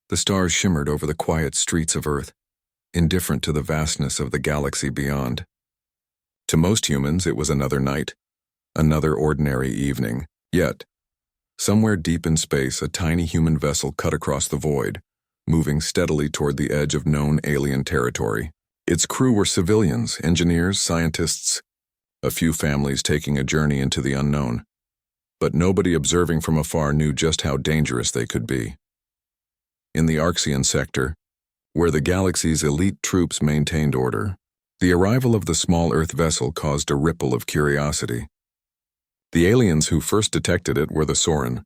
The stars shimmered over the quiet streets of Earth, indifferent to the vastness of the galaxy beyond. To most humans, it was another night, another ordinary evening. Yet, somewhere deep in space, a tiny human vessel cut across the void, moving steadily toward the edge of known alien territory. Its crew were civilians, engineers, scientists, a few families taking a journey into the unknown. But nobody observing from afar knew just how dangerous they could be. In the Arxian sector, where the galaxy's elite troops maintained order, the arrival of the small Earth vessel caused a ripple of curiosity. The aliens who first detected it were the Soren,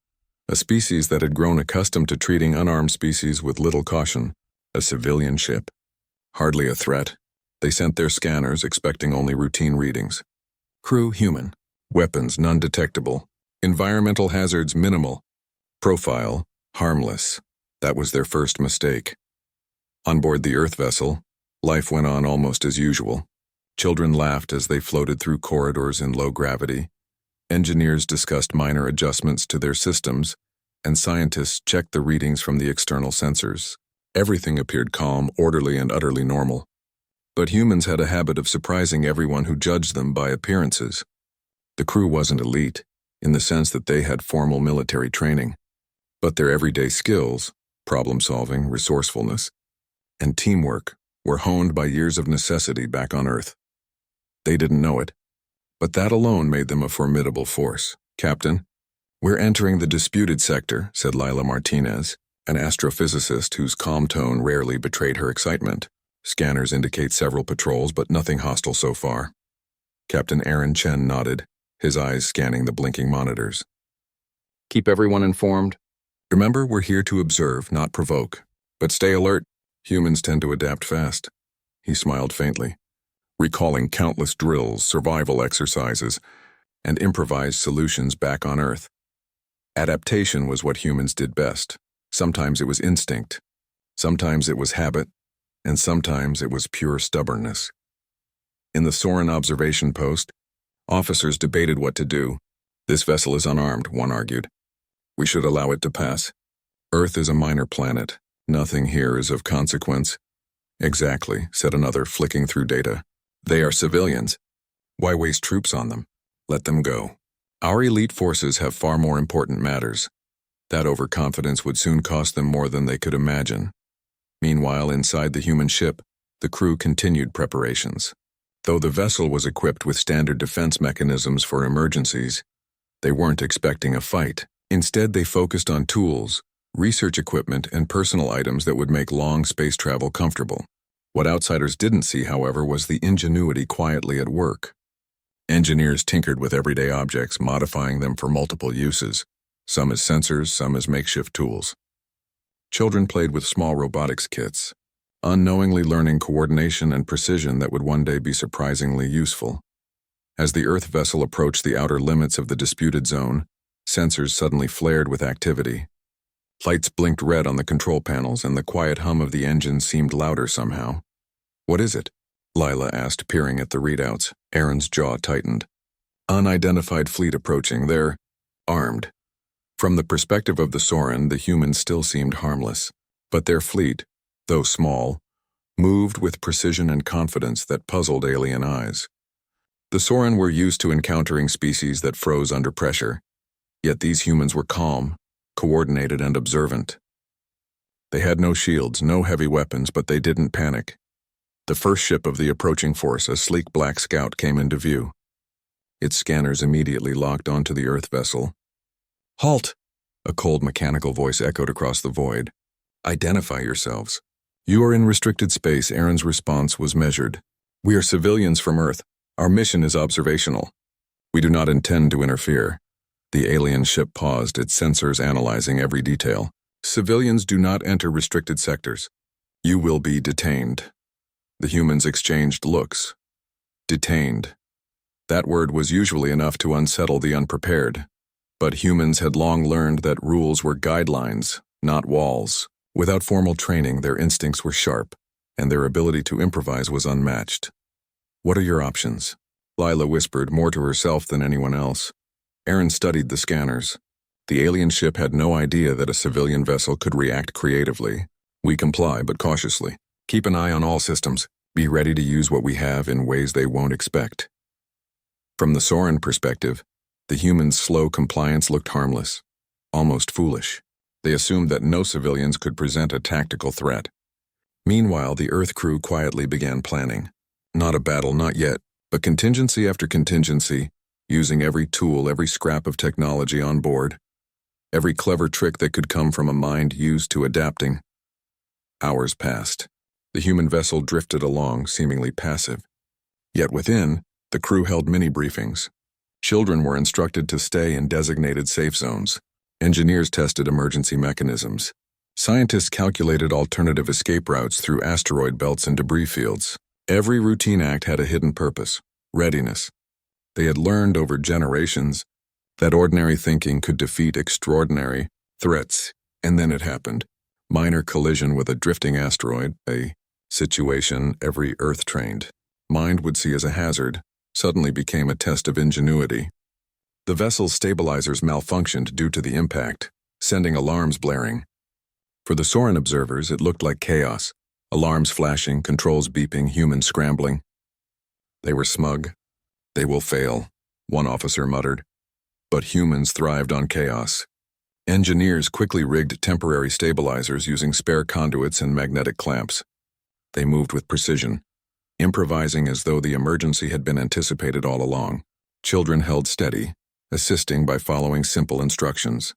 a species that had grown accustomed to treating unarmed species with little caution. A civilian ship. Hardly a threat. They sent their scanners, expecting only routine readings. Crew human. Weapons none detectable. Environmental hazards minimal. Profile harmless. That was their first mistake. On board the Earth vessel, life went on almost as usual. Children laughed as they floated through corridors in low gravity. Engineers discussed minor adjustments to their systems, and scientists checked the readings from the external sensors. Everything appeared calm, orderly, and utterly normal. But humans had a habit of surprising everyone who judged them by appearances. The crew wasn't elite, in the sense that they had formal military training, but their everyday skills, problem-solving, resourcefulness, and teamwork were honed by years of necessity back on Earth. They didn't know it, but that alone made them a formidable force. "Captain, we're entering the disputed sector," said Lila Martinez, an astrophysicist whose calm tone rarely betrayed her excitement. "Scanners indicate several patrols, but nothing hostile so far." Captain Aaron Chen nodded, his eyes scanning the blinking monitors. "Keep everyone informed. Remember, we're here to observe, not provoke. But stay alert. Humans tend to adapt fast." He smiled faintly, recalling countless drills, survival exercises, and improvised solutions back on Earth. Adaptation was what humans did best. Sometimes it was instinct, sometimes it was habit, and sometimes it was pure stubbornness. In the Soren observation post, officers debated what to do. "This vessel is unarmed," one argued. "We should allow it to pass. Earth is a minor planet. Nothing here is of consequence." "Exactly," said another, flicking through data. "They are civilians. Why waste troops on them? Let them go. Our elite forces have far more important matters." That overconfidence would soon cost them more than they could imagine. Meanwhile, inside the human ship, the crew continued preparations. Though the vessel was equipped with standard defense mechanisms for emergencies, they weren't expecting a fight. Instead, they focused on tools, research equipment, and personal items that would make long space travel comfortable. What outsiders didn't see, however, was the ingenuity quietly at work. Engineers tinkered with everyday objects, modifying them for multiple uses, some as sensors, some as makeshift tools. Children played with small robotics kits, unknowingly learning coordination and precision that would one day be surprisingly useful. As the Earth vessel approached the outer limits of the disputed zone, sensors suddenly flared with activity. Lights blinked red on the control panels, and the quiet hum of the engine seemed louder somehow. "What is it?" Lila asked, peering at the readouts. Aaron's jaw tightened. "Unidentified fleet approaching. They're armed." From the perspective of the Soren, the humans still seemed harmless, but their fleet, though small, moved with precision and confidence that puzzled alien eyes. The Soren were used to encountering species that froze under pressure, yet these humans were calm, coordinated, and observant. They had no shields, no heavy weapons, but they didn't panic. The first ship of the approaching force, a sleek black scout, came into view. Its scanners immediately locked onto the Earth vessel. "Halt!" A cold mechanical voice echoed across the void. "Identify yourselves." "You are in restricted space." Aaron's response was measured. "We are civilians from Earth. Our mission is observational. We do not intend to interfere." The alien ship paused, its sensors analyzing every detail. "Civilians do not enter restricted sectors. You will be detained." The humans exchanged looks. Detained. That word was usually enough to unsettle the unprepared. But humans had long learned that rules were guidelines, not walls. Without formal training, their instincts were sharp, and their ability to improvise was unmatched. "What are your options?" Lila whispered, more to herself than anyone else. Aaron studied the scanners. The alien ship had no idea that a civilian vessel could react creatively. We comply, but cautiously. Keep an eye on all systems. Be ready to use what we have in ways they won't expect. From the Soren perspective, the humans' slow compliance looked harmless, almost foolish. They assumed that no civilians could present a tactical threat. Meanwhile, the Earth crew quietly began planning. Not a battle, not yet, but contingency after contingency, using every tool, every scrap of technology on board, every clever trick that could come from a mind used to adapting. Hours passed. The human vessel drifted along, seemingly passive. Yet within, the crew held mini-briefings. Children were instructed to stay in designated safe zones. Engineers tested emergency mechanisms. Scientists calculated alternative escape routes through asteroid belts and debris fields. Every routine act had a hidden purpose: readiness. They had learned over generations that ordinary thinking could defeat extraordinary threats, and then it happened. Minor collision with a drifting asteroid, a situation every Earth-trained mind would see as a hazard, suddenly became a test of ingenuity. The vessel's stabilizers malfunctioned due to the impact, sending alarms blaring. For the Soren observers, it looked like chaos. Alarms flashing, controls beeping, humans scrambling. They were smug. "They will fail," one officer muttered. But humans thrived on chaos. Engineers quickly rigged temporary stabilizers using spare conduits and magnetic clamps. They moved with precision, improvising as though the emergency had been anticipated all along. Children held steady, assisting by following simple instructions.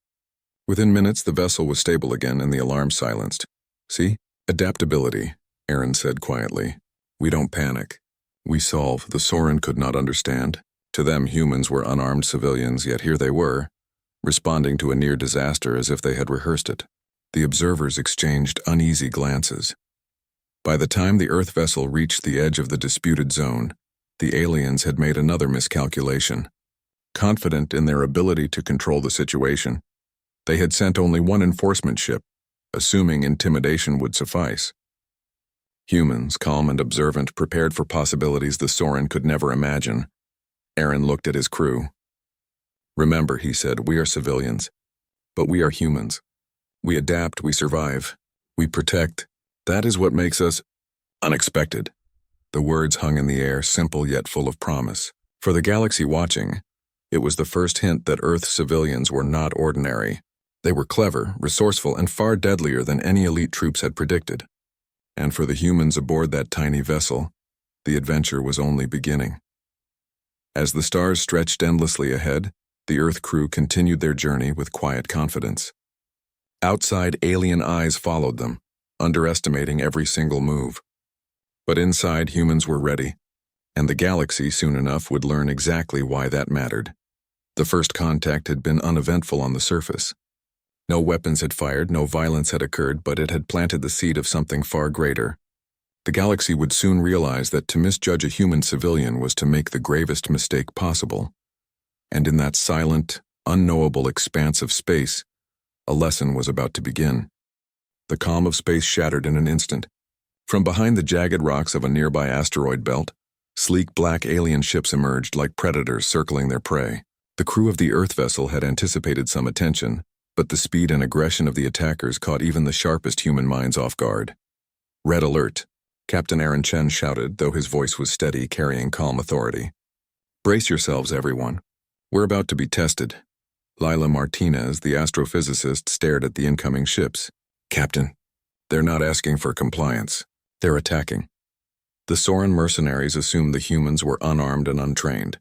Within minutes, the vessel was stable again and the alarm silenced. "See? Adaptability," Aaron said quietly. "We don't panic. We solve." The Soren could not understand. To them, humans were unarmed civilians, yet here they were, responding to a near disaster as if they had rehearsed it. The observers exchanged uneasy glances. By the time the Earth vessel reached the edge of the disputed zone, the aliens had made another miscalculation. Confident in their ability to control the situation, they had sent only one enforcement ship, assuming intimidation would suffice. Humans, calm and observant, prepared for possibilities the Soren could never imagine. Aaron looked at his crew. "Remember," he said, "we are civilians, but we are humans. We adapt, we survive, we protect. That is what makes us unexpected." The words hung in the air, simple yet full of promise. For the galaxy watching, it was the first hint that Earth civilians were not ordinary. They were clever, resourceful, and far deadlier than any elite troops had predicted. And for the humans aboard that tiny vessel, the adventure was only beginning. As the stars stretched endlessly ahead, the Earth crew continued their journey with quiet confidence. Outside, alien eyes followed them, underestimating every single move. But inside, humans were ready, and the galaxy soon enough would learn exactly why that mattered. The first contact had been uneventful on the surface. No weapons had fired, no violence had occurred, but it had planted the seed of something far greater. The galaxy would soon realize that to misjudge a human civilian was to make the gravest mistake possible. And in that silent, unknowable expanse of space, a lesson was about to begin. The calm of space shattered in an instant. From behind the jagged rocks of a nearby asteroid belt, sleek black alien ships emerged like predators circling their prey. The crew of the Earth vessel had anticipated some attention, but the speed and aggression of the attackers caught even the sharpest human minds off guard. "Red alert," Captain Aaron Chen shouted, though his voice was steady, carrying calm authority. "Brace yourselves, everyone. We're about to be tested." Lila Martinez, the astrophysicist, stared at the incoming ships. "Captain, they're not asking for compliance. They're attacking." The Soren mercenaries assumed the humans were unarmed and untrained.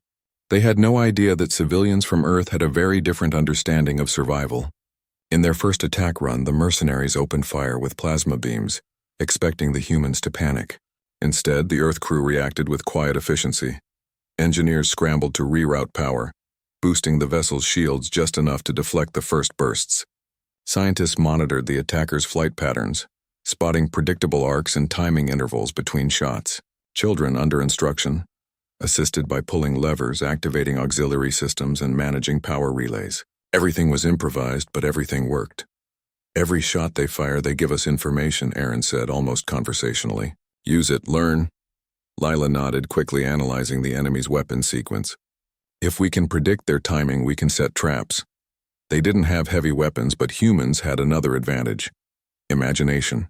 They had no idea that civilians from Earth had a very different understanding of survival. In their first attack run, the mercenaries opened fire with plasma beams, expecting the humans to panic. Instead, the Earth crew reacted with quiet efficiency. Engineers scrambled to reroute power, boosting the vessel's shields just enough to deflect the first bursts. Scientists monitored the attackers' flight patterns, spotting predictable arcs and timing intervals between shots. Children, under instruction, assisted by pulling levers, activating auxiliary systems, and managing power relays. Everything was improvised, but everything worked. "Every shot they fire, they give us information," Aaron said, almost conversationally. "Use it, learn." Lila nodded, quickly analyzing the enemy's weapon sequence. "If we can predict their timing, we can set traps. They didn't have heavy weapons, but humans had another advantage: imagination.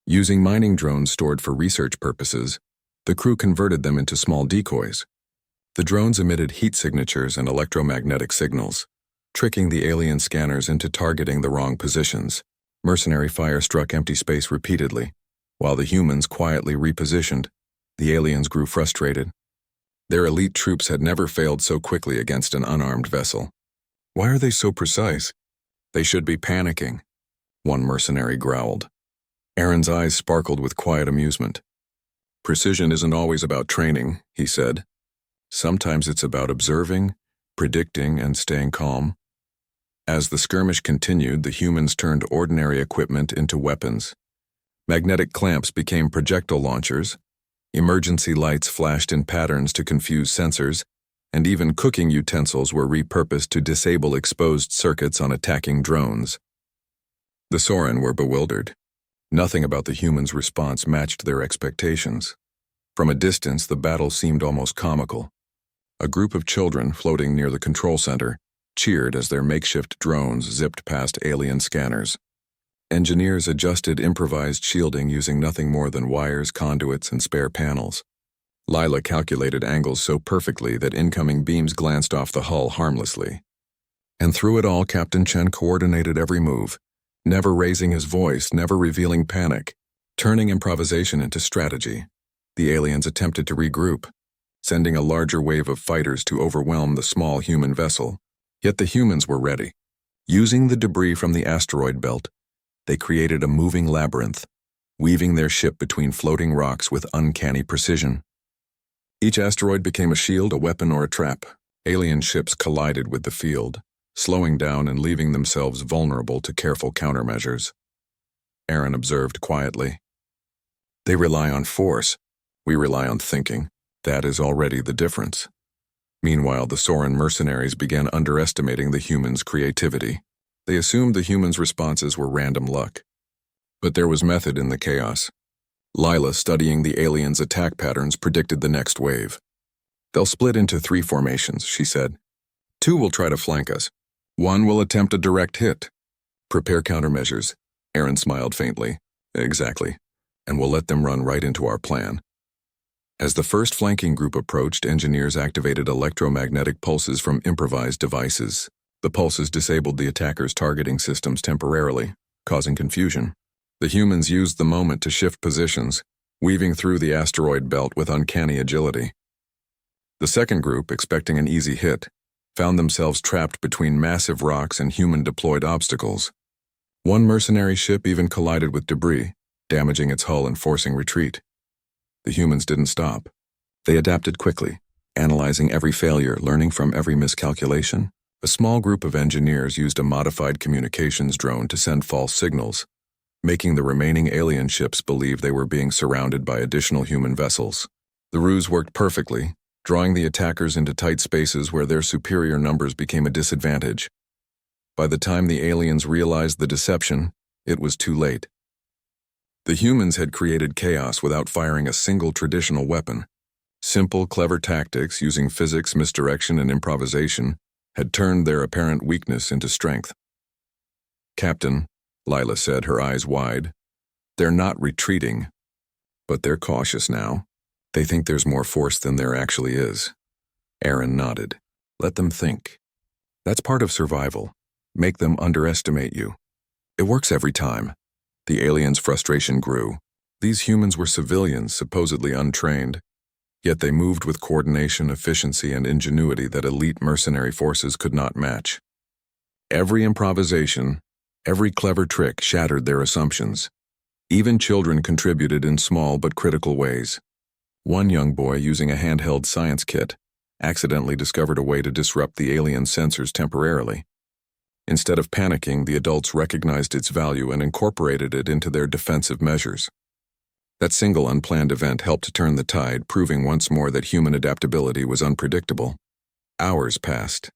Using mining drones stored for research purposes, the crew converted them into small decoys. The drones emitted heat signatures and electromagnetic signals, tricking the alien scanners into targeting the wrong positions. Mercenary fire struck empty space repeatedly. While the humans quietly repositioned, the aliens grew frustrated. Their elite troops had never failed so quickly against an unarmed vessel. "Why are they so precise? They should be panicking," one mercenary growled. Aaron's eyes sparkled with quiet amusement. "Precision isn't always about training," he said. "Sometimes it's about observing, predicting, and staying calm." As the skirmish continued, the humans turned ordinary equipment into weapons. Magnetic clamps became projectile launchers, emergency lights flashed in patterns to confuse sensors, and even cooking utensils were repurposed to disable exposed circuits on attacking drones. The Soren were bewildered. Nothing about the humans' response matched their expectations. From a distance, the battle seemed almost comical. A group of children floating near the control center cheered as their makeshift drones zipped past alien scanners. Engineers adjusted improvised shielding using nothing more than wires, conduits, and spare panels. Lila calculated angles so perfectly that incoming beams glanced off the hull harmlessly. And through it all, Captain Chen coordinated every move, never raising his voice, never revealing panic, turning improvisation into strategy. The aliens attempted to regroup, sending a larger wave of fighters to overwhelm the small human vessel. Yet the humans were ready. Using the debris from the asteroid belt, they created a moving labyrinth, weaving their ship between floating rocks with uncanny precision. Each asteroid became a shield, a weapon, or a trap. Alien ships collided with the field, slowing down and leaving themselves vulnerable to careful countermeasures. Aaron observed quietly. "They rely on force. We rely on thinking. That is already the difference." Meanwhile, the Soren mercenaries began underestimating the humans' creativity. They assumed the humans' responses were random luck. But there was method in the chaos. Lila, studying the aliens' attack patterns, predicted the next wave. "They'll split into 3 formations," she said. 2 will try to flank us. 1 will attempt a direct hit. Prepare countermeasures." Aaron smiled faintly. "Exactly. And we'll let them run right into our plan." As the first flanking group approached, engineers activated electromagnetic pulses from improvised devices. The pulses disabled the attackers' targeting systems temporarily, causing confusion. The humans used the moment to shift positions, weaving through the asteroid belt with uncanny agility. The second group, expecting an easy hit, found themselves trapped between massive rocks and human-deployed obstacles. One mercenary ship even collided with debris, damaging its hull and forcing retreat. The humans didn't stop. They adapted quickly, analyzing every failure, learning from every miscalculation. A small group of engineers used a modified communications drone to send false signals, making the remaining alien ships believe they were being surrounded by additional human vessels. The ruse worked perfectly, drawing the attackers into tight spaces where their superior numbers became a disadvantage. By the time the aliens realized the deception, it was too late. The humans had created chaos without firing a single traditional weapon. Simple, clever tactics using physics, misdirection, and improvisation had turned their apparent weakness into strength. "Captain," Lila said, her eyes wide, "they're not retreating, but they're cautious now. They think there's more force than there actually is." Aaron nodded. "Let them think. That's part of survival. Make them underestimate you. It works every time." The aliens' frustration grew. These humans were civilians, supposedly untrained, yet they moved with coordination, efficiency, and ingenuity that elite mercenary forces could not match. Every improvisation, every clever trick shattered their assumptions. Even children contributed in small but critical ways. One young boy, using a handheld science kit, accidentally discovered a way to disrupt the alien sensors temporarily. Instead of panicking, the adults recognized its value and incorporated it into their defensive measures. That single unplanned event helped to turn the tide, proving once more that human adaptability was unpredictable. Hours passed.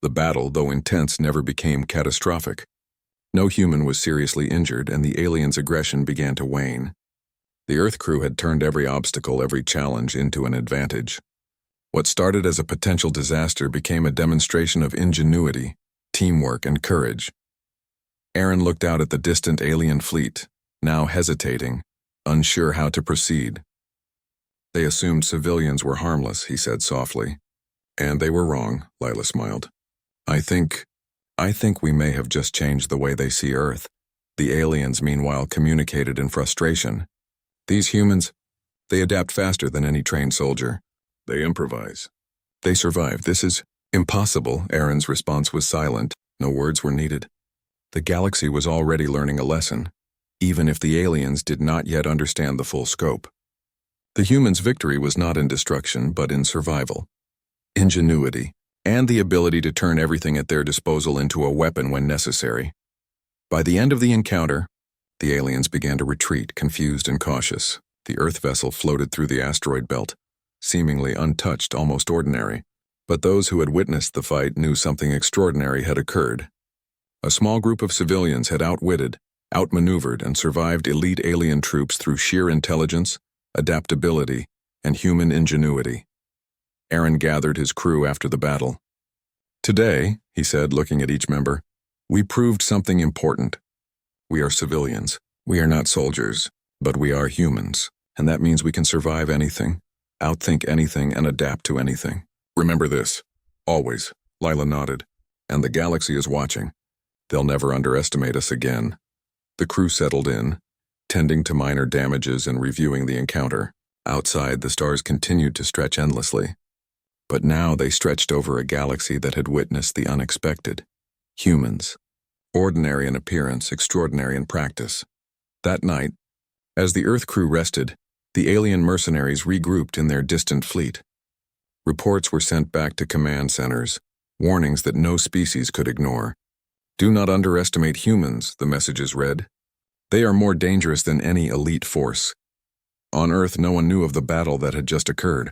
The battle, though intense, never became catastrophic. No human was seriously injured, and the aliens' aggression began to wane. The Earth crew had turned every obstacle, every challenge into an advantage. What started as a potential disaster became a demonstration of ingenuity, teamwork, and courage. Aaron looked out at the distant alien fleet, now hesitating, unsure how to proceed. They assumed civilians were harmless, he said softly. And they were wrong, Lila smiled. I think we may have just changed the way they see Earth. The aliens, meanwhile, communicated in frustration. These humans, they adapt faster than any trained soldier. They improvise. They survive. This is impossible. Aaron's response was silent. No words were needed. The galaxy was already learning a lesson, even if the aliens did not yet understand the full scope. The humans' victory was not in destruction, but in survival, ingenuity, and the ability to turn everything at their disposal into a weapon when necessary. By the end of the encounter, the aliens began to retreat, confused and cautious. The Earth vessel floated through the asteroid belt, seemingly untouched, almost ordinary. But those who had witnessed the fight knew something extraordinary had occurred. A small group of civilians had outwitted, outmaneuvered, and survived elite alien troops through sheer intelligence, adaptability, and human ingenuity. Aaron gathered his crew after the battle. Today, he said, looking at each member, we proved something important. We are civilians. We are not soldiers, but we are humans, and that means we can survive anything, outthink anything, and adapt to anything. Remember this, always. Lila nodded. And the galaxy is watching. They'll never underestimate us again. The crew settled in, tending to minor damages and reviewing the encounter. Outside, the stars continued to stretch endlessly. But now they stretched over a galaxy that had witnessed the unexpected. Humans. Ordinary in appearance, extraordinary in practice. That night, as the Earth crew rested, the alien mercenaries regrouped in their distant fleet. Reports were sent back to command centers, warnings that no species could ignore. Do not underestimate humans, the messages read. They are more dangerous than any elite force. On Earth, no one knew of the battle that had just occurred.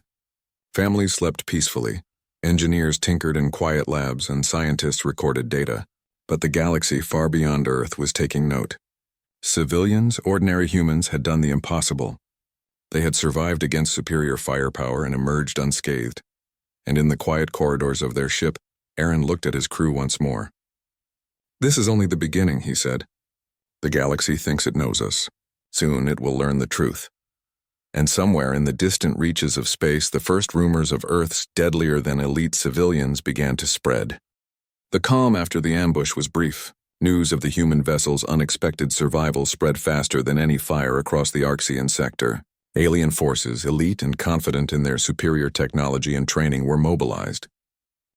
Families slept peacefully. Engineers tinkered in quiet labs and scientists recorded data. But the galaxy far beyond Earth was taking note. Civilians, ordinary humans, had done the impossible. They had survived against superior firepower and emerged unscathed. And in the quiet corridors of their ship, Aaron looked at his crew once more. This is only the beginning, he said. The galaxy thinks it knows us. Soon it will learn the truth. And somewhere in the distant reaches of space, the first rumors of Earth's deadlier than elite civilians began to spread. The calm after the ambush was brief. News of the human vessel's unexpected survival spread faster than any fire across the Arxian sector. Alien forces, elite and confident in their superior technology and training, were mobilized.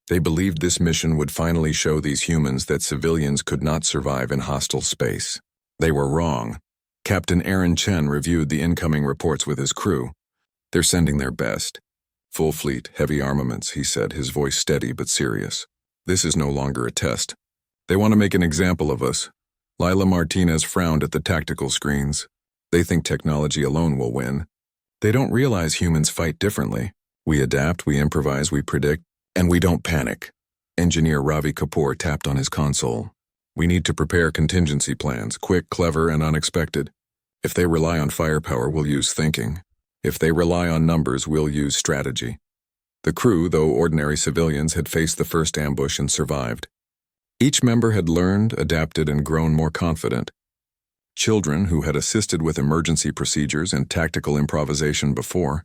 They believed this mission would finally show these humans that civilians could not survive in hostile space. They were wrong. Captain Aaron Chen reviewed the incoming reports with his crew. They're sending their best. Full fleet, heavy armaments, he said, his voice steady but serious. This is no longer a test. They want to make an example of us. Lila Martinez frowned at the tactical screens. They think technology alone will win. They don't realize humans fight differently. We adapt, we improvise, we predict, and we don't panic. Engineer Ravi Kapoor tapped on his console. We need to prepare contingency plans, quick, clever, and unexpected. If they rely on firepower, we'll use thinking. If they rely on numbers, we'll use strategy. The crew, though ordinary civilians, had faced the first ambush and survived. Each member had learned, adapted, and grown more confident. Children, who had assisted with emergency procedures and tactical improvisation before,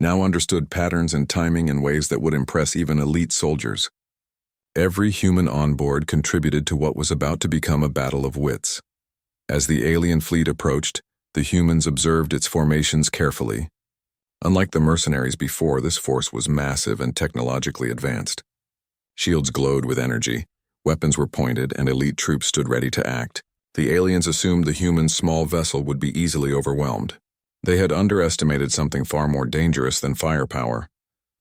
now understood patterns and timing in ways that would impress even elite soldiers. Every human on board contributed to what was about to become a battle of wits. As the alien fleet approached, the humans observed its formations carefully. Unlike the mercenaries before, this force was massive and technologically advanced. Shields glowed with energy, weapons were pointed, and elite troops stood ready to act. The aliens assumed the humans' small vessel would be easily overwhelmed. They had underestimated something far more dangerous than firepower: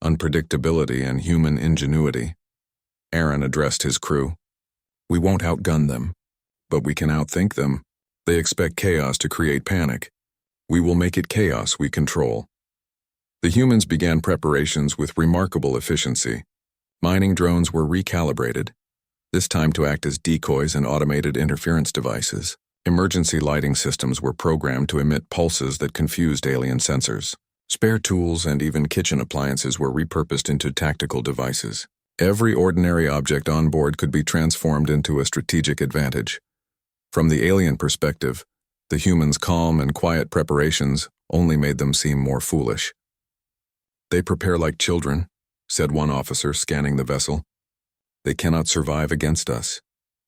unpredictability and human ingenuity. Aaron addressed his crew. We won't outgun them, but we can outthink them. They expect chaos to create panic. We will make it chaos we control. The humans began preparations with remarkable efficiency. Mining drones were recalibrated, this time to act as decoys and automated interference devices. Emergency lighting systems were programmed to emit pulses that confused alien sensors. Spare tools and even kitchen appliances were repurposed into tactical devices. Every ordinary object on board could be transformed into a strategic advantage. From the alien perspective, the humans' calm and quiet preparations only made them seem more foolish. "They prepare like children," said one officer, scanning the vessel. "They cannot survive against us."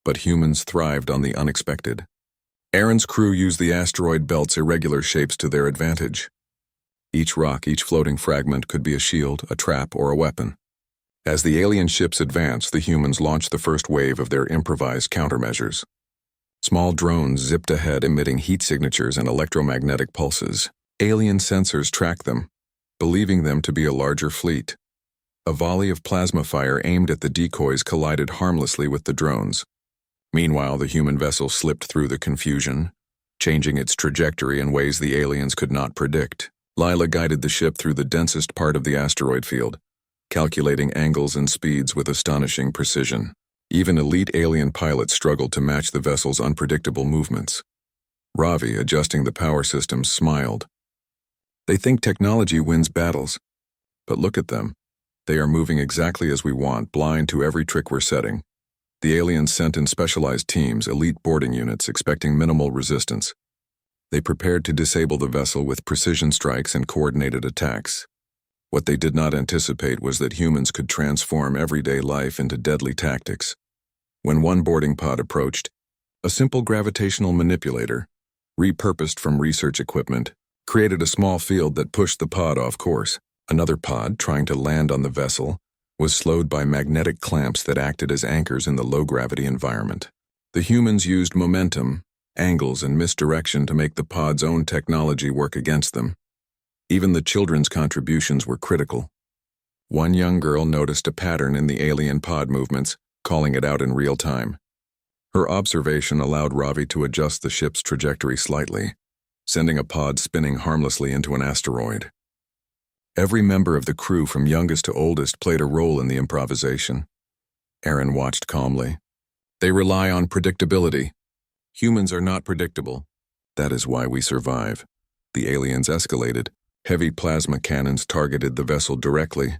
But humans thrived on the unexpected. Aaron's crew used the asteroid belt's irregular shapes to their advantage. Each rock, each floating fragment could be a shield, a trap, or a weapon. As the alien ships advanced, the humans launched the first wave of their improvised countermeasures. Small drones zipped ahead, emitting heat signatures and electromagnetic pulses. Alien sensors tracked them, believing them to be a larger fleet. A volley of plasma fire aimed at the decoys collided harmlessly with the drones. Meanwhile, the human vessel slipped through the confusion, changing its trajectory in ways the aliens could not predict. Lila guided the ship through the densest part of the asteroid field, calculating angles and speeds with astonishing precision. Even elite alien pilots struggled to match the vessel's unpredictable movements. Ravi, adjusting the power systems, smiled. "They think technology wins battles. But look at them. They are moving exactly as we want, blind to every trick we're setting." The aliens sent in specialized teams, elite boarding units, expecting minimal resistance. They prepared to disable the vessel with precision strikes and coordinated attacks. What they did not anticipate was that humans could transform everyday life into deadly tactics. When one boarding pod approached, a simple gravitational manipulator, repurposed from research equipment, created a small field that pushed the pod off course. Another pod, trying to land on the vessel, was slowed by magnetic clamps that acted as anchors in the low-gravity environment. The humans used momentum, angles, and misdirection to make the pod's own technology work against them. Even the children's contributions were critical. One young girl noticed a pattern in the alien pod movements, calling it out in real time. Her observation allowed Ravi to adjust the ship's trajectory slightly, sending a pod spinning harmlessly into an asteroid. Every member of the crew, from youngest to oldest, played a role in the improvisation. Aaron watched calmly. "They rely on predictability. Humans are not predictable. That is why we survive." The aliens escalated. Heavy plasma cannons targeted the vessel directly,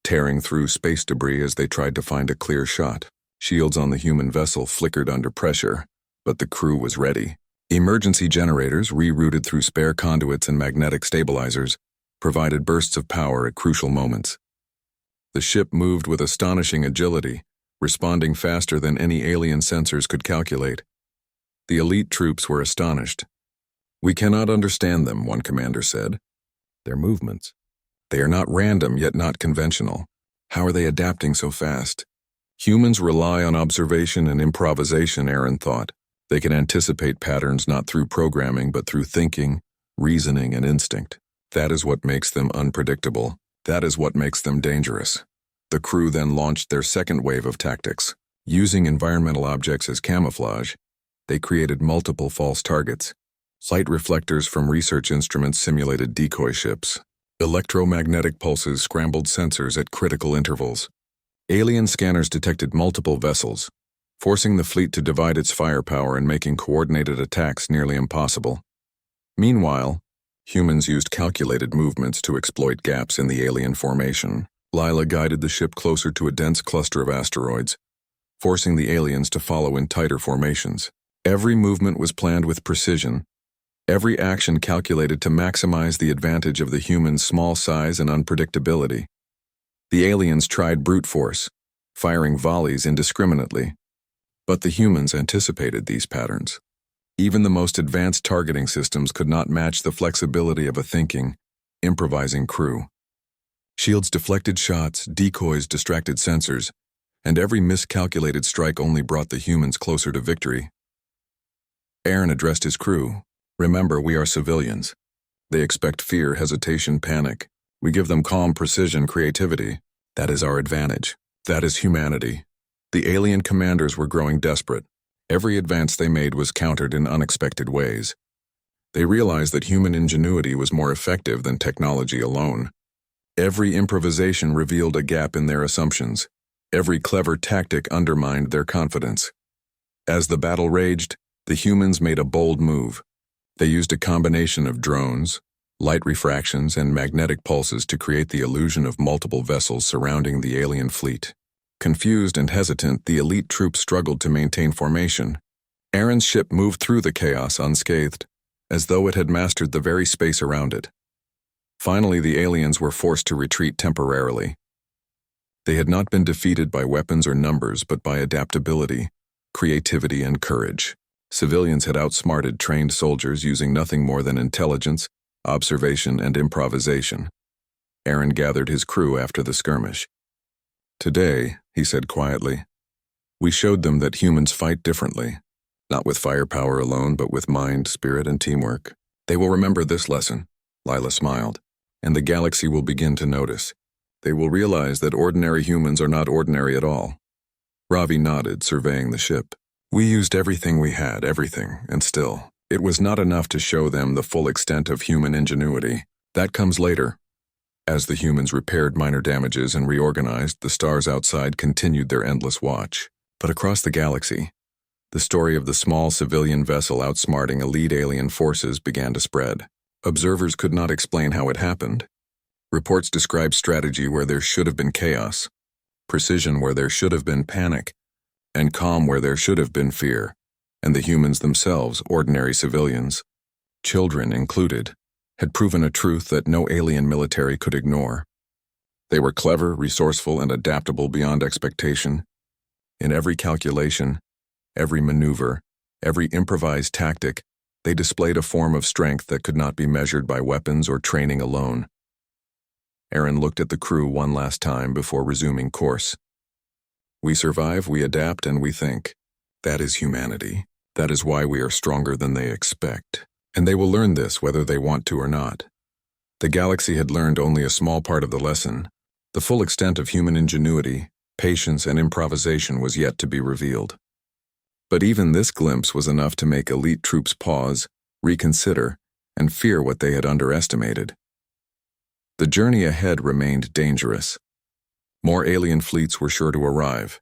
tearing through space debris as they tried to find a clear shot. Shields on the human vessel flickered under pressure, but the crew was ready. Emergency generators, rerouted through spare conduits and magnetic stabilizers, provided bursts of power at crucial moments. The ship moved with astonishing agility, responding faster than any alien sensors could calculate. The elite troops were astonished. "We cannot understand them," one commander said. "Their movements. They are not random, yet not conventional. How are they adapting so fast?" Humans rely on observation and improvisation, Aaron thought. They can anticipate patterns not through programming, but through thinking, reasoning, and instinct. That is what makes them unpredictable. That is what makes them dangerous. The crew then launched their second wave of tactics. Using environmental objects as camouflage, they created multiple false targets. Light reflectors from research instruments simulated decoy ships. Electromagnetic pulses scrambled sensors at critical intervals. Alien scanners detected multiple vessels, forcing the fleet to divide its firepower and making coordinated attacks nearly impossible. Meanwhile, humans used calculated movements to exploit gaps in the alien formation. Lila guided the ship closer to a dense cluster of asteroids, forcing the aliens to follow in tighter formations. Every movement was planned with precision, every action calculated to maximize the advantage of the humans' small size and unpredictability. The aliens tried brute force, firing volleys indiscriminately, but the humans anticipated these patterns. Even the most advanced targeting systems could not match the flexibility of a thinking, improvising crew. Shields deflected shots, decoys distracted sensors, and every miscalculated strike only brought the humans closer to victory. Aaron addressed his crew. "Remember, we are civilians. They expect fear, hesitation, panic. We give them calm, precision, creativity. That is our advantage. That is humanity." The alien commanders were growing desperate. Every advance they made was countered in unexpected ways. They realized that human ingenuity was more effective than technology alone. Every improvisation revealed a gap in their assumptions. Every clever tactic undermined their confidence. As the battle raged, the humans made a bold move. They used a combination of drones, light refractions, and magnetic pulses to create the illusion of multiple vessels surrounding the alien fleet. Confused and hesitant, the elite troops struggled to maintain formation. Aaron's ship moved through the chaos unscathed, as though it had mastered the very space around it. Finally, the aliens were forced to retreat temporarily. They had not been defeated by weapons or numbers, but by adaptability, creativity, and courage. Civilians had outsmarted trained soldiers using nothing more than intelligence, observation, and improvisation. Aaron gathered his crew after the skirmish. "Today," he said quietly, "we showed them that humans fight differently, not with firepower alone, but with mind, spirit, and teamwork. They will remember this lesson," Lila smiled, "and the galaxy will begin to notice. They will realize that ordinary humans are not ordinary at all." Ravi nodded, surveying the ship. "We used everything we had, everything, and still, it was not enough to show them the full extent of human ingenuity. That comes later." As the humans repaired minor damages and reorganized, the stars outside continued their endless watch. But across the galaxy, the story of the small civilian vessel outsmarting elite alien forces began to spread. Observers could not explain how it happened. Reports described strategy where there should have been chaos, precision where there should have been panic, and calm where there should have been fear. And the humans themselves, ordinary civilians, children included, had proven a truth that no alien military could ignore. They were clever, resourceful, and adaptable beyond expectation. In every calculation, every maneuver, every improvised tactic, they displayed a form of strength that could not be measured by weapons or training alone. Aaron looked at the crew one last time before resuming course. "We survive, we adapt, and we think. That is humanity. That is why we are stronger than they expect. And they will learn this whether they want to or not." The galaxy had learned only a small part of the lesson. The full extent of human ingenuity, patience, and improvisation was yet to be revealed. But even this glimpse was enough to make elite troops pause, reconsider, and fear what they had underestimated. The journey ahead remained dangerous. More alien fleets were sure to arrive,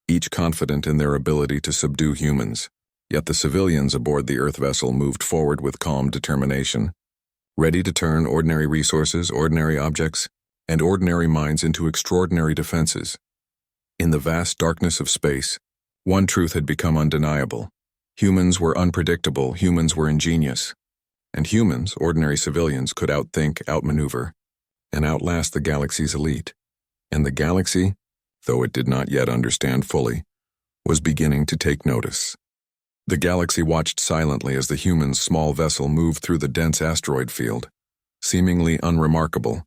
each confident in their ability to subdue humans. Yet the civilians aboard the Earth vessel moved forward with calm determination, ready to turn ordinary resources, ordinary objects, and ordinary minds into extraordinary defenses. In the vast darkness of space, one truth had become undeniable. Humans were unpredictable, humans were ingenious, and humans, ordinary civilians, could outthink, outmaneuver, and outlast the galaxy's elite. And the galaxy, though it did not yet understand fully, was beginning to take notice. The galaxy watched silently as the humans' small vessel moved through the dense asteroid field, seemingly unremarkable,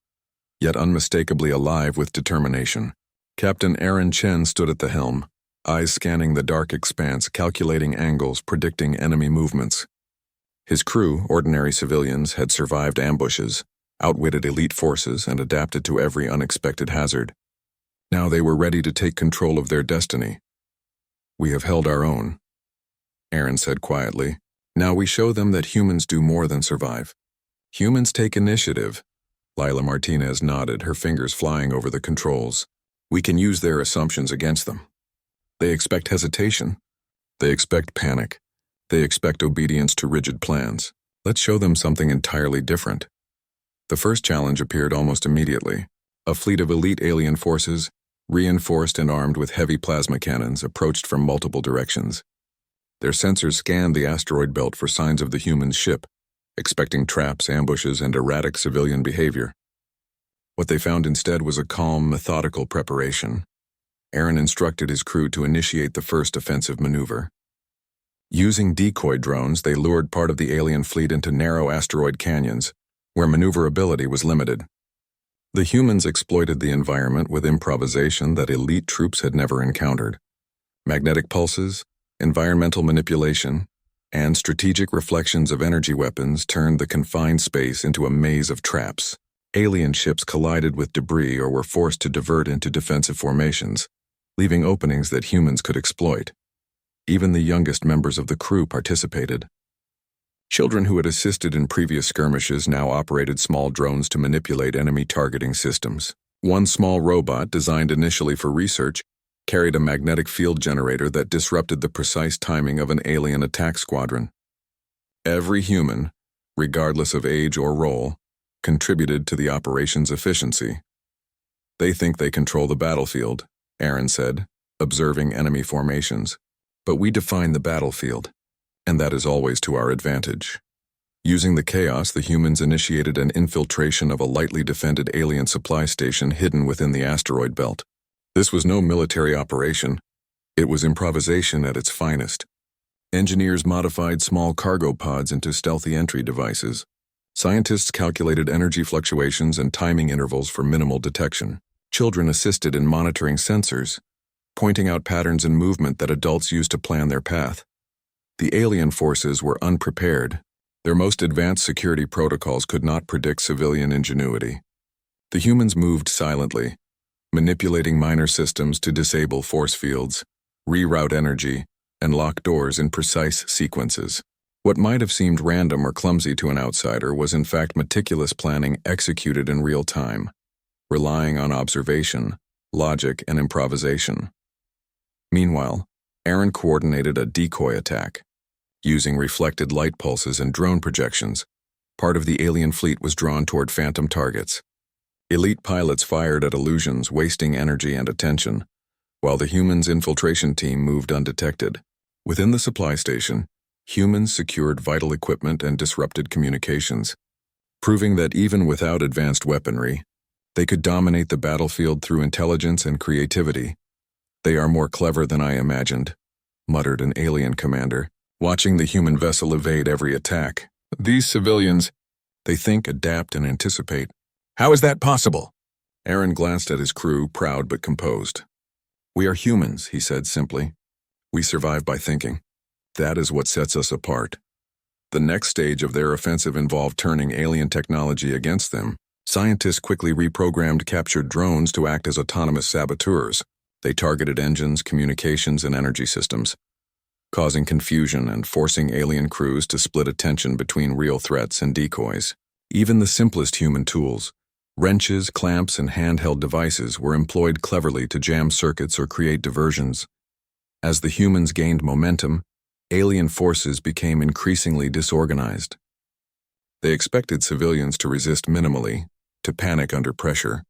yet unmistakably alive with determination. Captain Aaron Chen stood at the helm, eyes scanning the dark expanse, calculating angles, predicting enemy movements. His crew, ordinary civilians, had survived ambushes, outwitted elite forces, and adapted to every unexpected hazard. Now they were ready to take control of their destiny. "We have held our own," Aaron said quietly. "Now we show them that humans do more than survive. Humans take initiative." Lila Martinez nodded, her fingers flying over the controls. "We can use their assumptions against them. They expect hesitation. They expect panic. They expect obedience to rigid plans. Let's show them something entirely different." The first challenge appeared almost immediately. A fleet of elite alien forces, reinforced and armed with heavy plasma cannons, approached from multiple directions. Their sensors scanned the asteroid belt for signs of the human ship, expecting traps, ambushes, and erratic civilian behavior. What they found instead was a calm, methodical preparation. Aaron instructed his crew to initiate the first offensive maneuver. Using decoy drones, they lured part of the alien fleet into narrow asteroid canyons, where maneuverability was limited. The humans exploited the environment with improvisation that elite troops had never encountered. Magnetic pulses, environmental manipulation, and strategic reflections of energy weapons turned the confined space into a maze of traps. Alien ships collided with debris or were forced to divert into defensive formations, leaving openings that humans could exploit. Even the youngest members of the crew participated. Children who had assisted in previous skirmishes now operated small drones to manipulate enemy targeting systems. One small robot, designed initially for research, carried a magnetic field generator that disrupted the precise timing of an alien attack squadron. Every human, regardless of age or role, contributed to the operation's efficiency. They think they control the battlefield. Aaron said, observing enemy formations. But we define the battlefield, and that is always to our advantage. Using the chaos, the humans initiated an infiltration of a lightly defended alien supply station hidden within the asteroid belt. This was no military operation. It was improvisation at its finest. Engineers modified small cargo pods into stealthy entry devices. Scientists calculated energy fluctuations and timing intervals for minimal detection. Children assisted in monitoring sensors, pointing out patterns in movement that adults used to plan their path. The alien forces were unprepared. Their most advanced security protocols could not predict civilian ingenuity. The humans moved silently, manipulating minor systems to disable force fields, reroute energy, and lock doors in precise sequences. What might have seemed random or clumsy to an outsider was in fact meticulous planning executed in real time, relying on observation, logic, and improvisation. Meanwhile, Aaron coordinated a decoy attack. Using reflected light pulses and drone projections, part of the alien fleet was drawn toward phantom targets. Elite pilots fired at illusions, wasting energy and attention, while the humans' infiltration team moved undetected. Within the supply station, humans secured vital equipment and disrupted communications, proving that even without advanced weaponry, they could dominate the battlefield through intelligence and creativity. "They are more clever than I imagined," muttered an alien commander, watching the human vessel evade every attack. "These civilians, they think, adapt, and anticipate. How is that possible?" Aaron glanced at his crew, proud but composed. "We are humans," he said simply. "We survive by thinking. That is what sets us apart." The next stage of their offensive involved turning alien technology against them. Scientists quickly reprogrammed captured drones to act as autonomous saboteurs. They targeted engines, communications, and energy systems, causing confusion and forcing alien crews to split attention between real threats and decoys. Even the simplest human tools, wrenches, clamps, and handheld devices, were employed cleverly to jam circuits or create diversions. As the humans gained momentum, alien forces became increasingly disorganized. They expected civilians to resist minimally, to panic under pressure.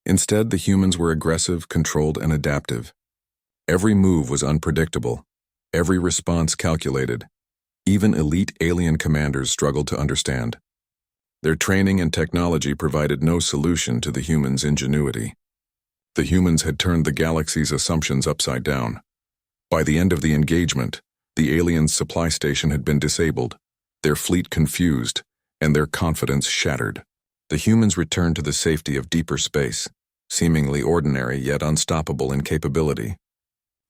Instead, the humans were aggressive, controlled, and adaptive. Every move was unpredictable, every response calculated. Even elite alien commanders struggled to understand. Their training and technology provided no solution to the humans' ingenuity. The humans had turned the galaxy's assumptions upside down. By the end of the engagement, the aliens' supply station had been disabled, their fleet confused, and their confidence shattered. The humans returned to the safety of deeper space, seemingly ordinary yet unstoppable in capability.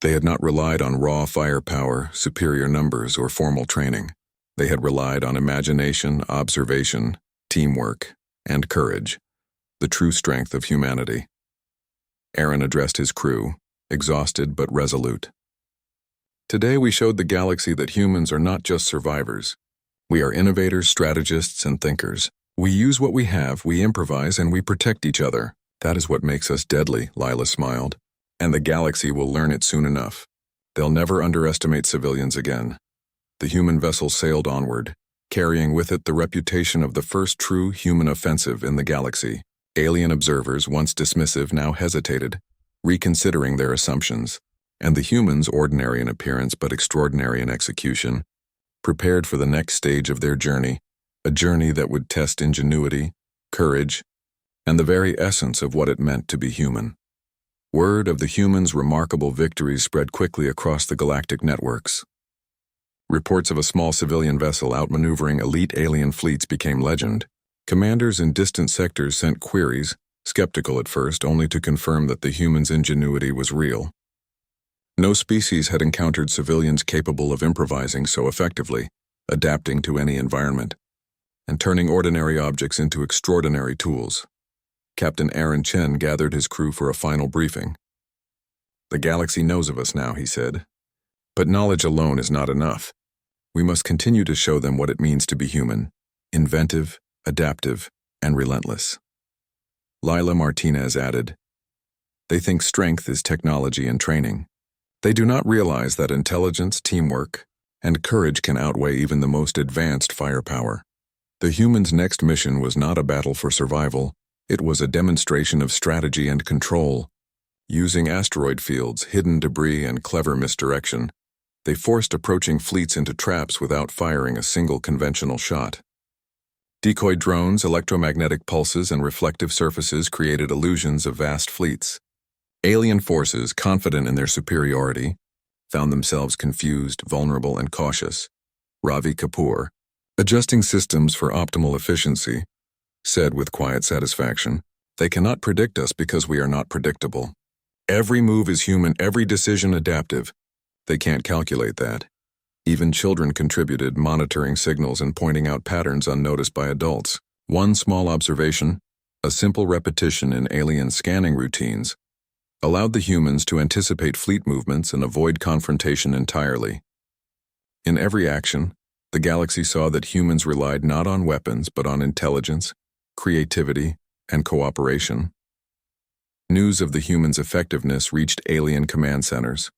They had not relied on raw firepower, superior numbers, or formal training. They had relied on imagination, observation, teamwork, and courage, the true strength of humanity. Aaron addressed his crew, exhausted but resolute. "Today we showed the galaxy that humans are not just survivors. We are innovators, strategists, and thinkers. We use what we have, we improvise, and we protect each other. That is what makes us deadly," Lila smiled. "And the galaxy will learn it soon enough. They'll never underestimate civilians again." The human vessel sailed onward, carrying with it the reputation of the first true human offensive in the galaxy. Alien observers, once dismissive, now hesitated, reconsidering their assumptions. And the humans, ordinary in appearance but extraordinary in execution, prepared for the next stage of their journey, a journey that would test ingenuity, courage, and the very essence of what it meant to be human. Word of the humans' remarkable victories spread quickly across the galactic networks. Reports of a small civilian vessel outmaneuvering elite alien fleets became legend. Commanders in distant sectors sent queries, skeptical at first, only to confirm that the humans' ingenuity was real. No species had encountered civilians capable of improvising so effectively, adapting to any environment, and turning ordinary objects into extraordinary tools. Captain Aaron Chen gathered his crew for a final briefing. "The galaxy knows of us now," he said. "But knowledge alone is not enough. We must continue to show them what it means to be human, inventive, adaptive, and relentless." Lila Martinez added, "They think strength is technology and training. They do not realize that intelligence, teamwork, and courage can outweigh even the most advanced firepower." The humans' next mission was not a battle for survival. It was a demonstration of strategy and control. Using asteroid fields, hidden debris, and clever misdirection, they forced approaching fleets into traps without firing a single conventional shot. Decoy drones, electromagnetic pulses, and reflective surfaces created illusions of vast fleets. Alien forces, confident in their superiority, found themselves confused, vulnerable, and cautious. Ravi Kapoor, adjusting systems for optimal efficiency, said with quiet satisfaction, "They cannot predict us because we are not predictable. Every move is human, every decision adaptive. They can't calculate that." Even children contributed, monitoring signals and pointing out patterns unnoticed by adults. One small observation, a simple repetition in alien scanning routines, allowed the humans to anticipate fleet movements and avoid confrontation entirely. In every action, the galaxy saw that humans relied not on weapons but on intelligence, creativity, and cooperation. News of the humans' effectiveness reached alien command centers.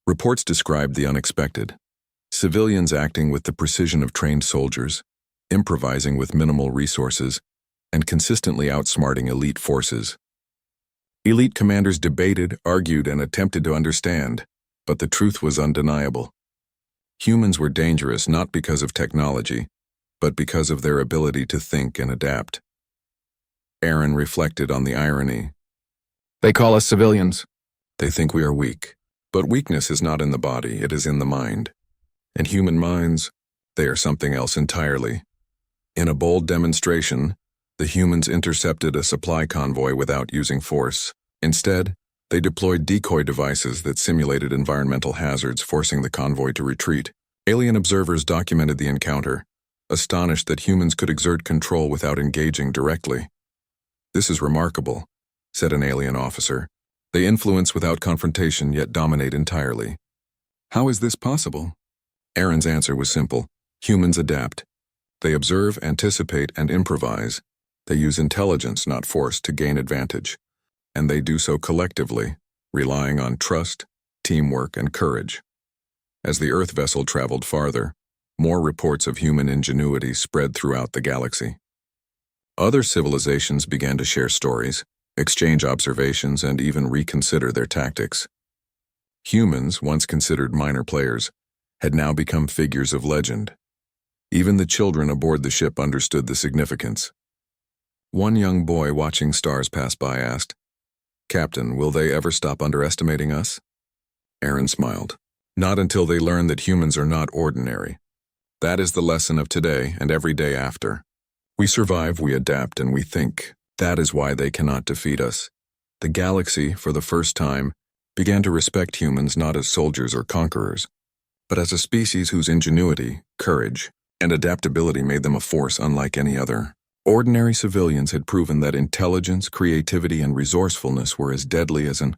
Reports described the unexpected. Civilians acting with the precision of trained soldiers, improvising with minimal resources, and consistently outsmarting elite forces. Elite commanders debated, argued, and attempted to understand, but the truth was undeniable. Humans were dangerous not because of technology, but because of their ability to think and adapt. Aaron reflected on the irony. "They call us civilians. They think we are weak. But weakness is not in the body, it is in the mind. And human minds, they are something else entirely." In a bold demonstration, the humans intercepted a supply convoy without using force. Instead, they deployed decoy devices that simulated environmental hazards, forcing the convoy to retreat. Alien observers documented the encounter, astonished that humans could exert control without engaging directly. "This is remarkable," said an alien officer. "They influence without confrontation, yet dominate entirely." "How is this possible?" Aaron's answer was simple. Humans adapt. They observe, anticipate, and improvise. They use intelligence, not force, to gain advantage. And they do so collectively, relying on trust, teamwork, and courage. As the Earth vessel traveled farther, more reports of human ingenuity spread throughout the galaxy. Other civilizations began to share stories, exchange observations, and even reconsider their tactics. Humans, once considered minor players, had now become figures of legend. Even the children aboard the ship understood the significance. One young boy watching stars pass by asked, "Captain, will they ever stop underestimating us?" Aaron smiled. "Not until they learn that humans are not ordinary. That is the lesson of today and every day after. We survive, we adapt, and we think. That is why they cannot defeat us." The galaxy, for the first time, began to respect humans not as soldiers or conquerors, but as a species whose ingenuity, courage, and adaptability made them a force unlike any other. Ordinary civilians had proven that intelligence, creativity, and resourcefulness were as deadly as an